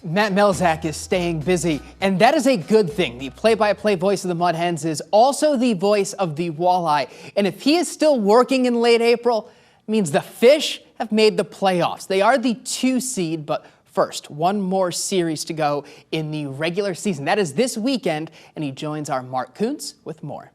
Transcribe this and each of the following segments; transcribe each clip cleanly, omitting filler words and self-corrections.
Matt Melzak is staying busy, and that is a good thing. The play-by-play voice of the Mud Hens is also the voice of the Walleye, and if he is still working in late April, it means the Fish have made the playoffs. They are the 2 seed, but first, one more series to go in the regular season. That is this weekend, and he joins our Mark Kuntz with more.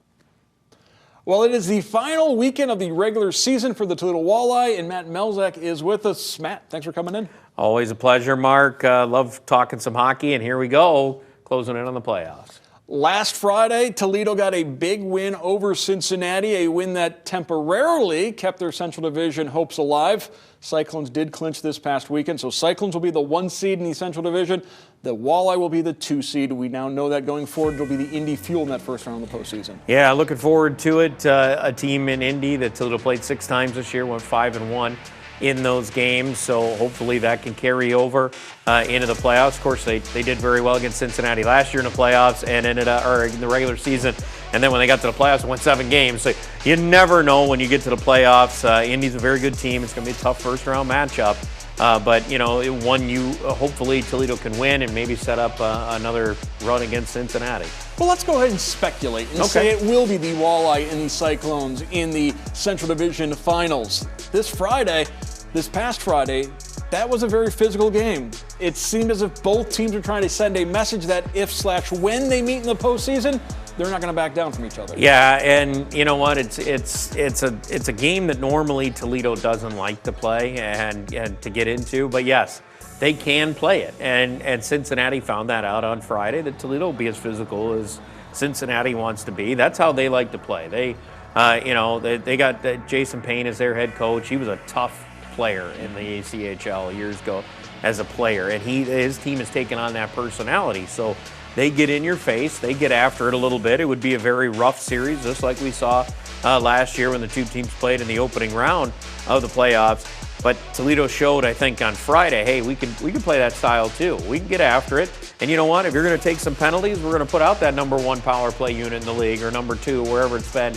Well, it is the final weekend of the regular season for the Toledo Walleye, and Matt Melzak is with us. Matt, thanks for coming in. Always a pleasure, Mark. Love talking some hockey, and here we go, closing in on the playoffs. Last Friday, Toledo got a big win over Cincinnati, a win that temporarily kept their Central Division hopes alive. Cyclones did clinch this past weekend, so Cyclones will be the 1 seed in the Central Division. The Walleye will be the 2 seed. We now know that going forward, it'll be the Indy Fuel in that first round of the postseason. Yeah, looking forward to it. A team in Indy that Toledo played 6 times this year, went 5-1 in those games, so hopefully that can carry over into the playoffs. Of course, they did very well against Cincinnati last year in the playoffs and ended up, or in the regular season, and then when they got to the playoffs, it went 7 games. So you never know when you get to the playoffs. Indy's a very good team. It's going to be a tough first-round matchup, but you know, one you hopefully Toledo can win and maybe set up another run against Cincinnati. Well, let's go ahead and speculate and say it will be the Walleye and the Cyclones in the Central Division Finals this past Friday. That was a very physical game. It seemed as if both teams were trying to send a message that if/when they meet in the postseason, they're not going to back down from each other. Yeah, and you know what? It's a game that normally Toledo doesn't like to play and to get into, but yes, they can play it. And Cincinnati found that out on Friday, that Toledo will be as physical as Cincinnati wants to be. That's how they like to play. They got Jason Payne as their head coach. He was a tough player in the ACHL years ago as a player, and his team has taken on that personality. So they get in your face, they get after it a little bit. It would be a very rough series, just like we saw last year when the 2 teams played in the opening round of the playoffs. But Toledo showed, I think, on Friday, hey, we can play that style too. We can get after it. And you know what? If you're going to take some penalties, we're going to put out that number 1 power play unit in the league, or number 2, wherever it's been,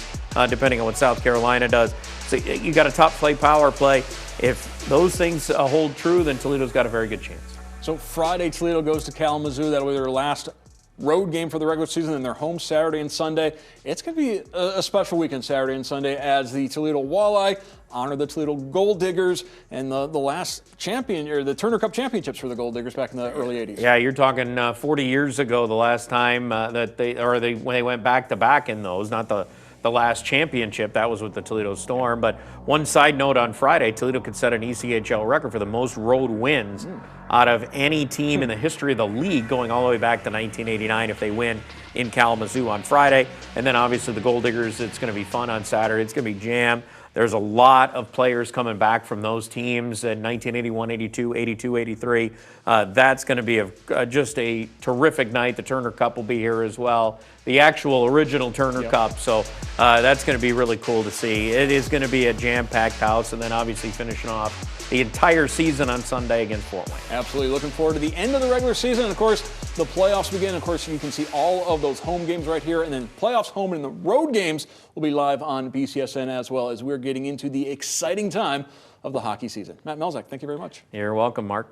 depending on what South Carolina does. So you got a top flight power play. If those things hold true, then Toledo's got a very good chance. So Friday, Toledo goes to Kalamazoo. That'll be their last road game for the regular season, and they're home Saturday and Sunday. It's going to be a special weekend Saturday and Sunday as the Toledo Walleye honor the Toledo Gold Diggers and the last champion, or the Turner Cup championships for the Gold Diggers back in the early 80s. Yeah, you're talking 40 years ago, the last time when they went back-to-back in those, not the last championship. That was with the Toledo Storm. But one side note on Friday, Toledo could set an ECHL record for the most road wins out of any team in the history of the league, going all the way back to 1989 if they win in Kalamazoo on Friday. And then obviously the Gold Diggers, it's going to be fun on Saturday. It's going to be jam. There's a lot of players coming back from those teams in 1981, 82, 82, 83. That's going to be just a terrific night. The Turner Cup will be here as well. The actual original Turner Cup. So that's going to be really cool to see. It is going to be a jam-packed house, and then obviously finishing off the entire season on Sunday against Fort Wayne. Absolutely. Looking forward to the end of the regular season. And, of course, the playoffs begin. Of course, you can see all of those home games right here. And then playoffs home and the road games will be live on BCSN as well, as we're getting into the exciting time of the hockey season. Matt Melzak, thank you very much. You're welcome, Mark.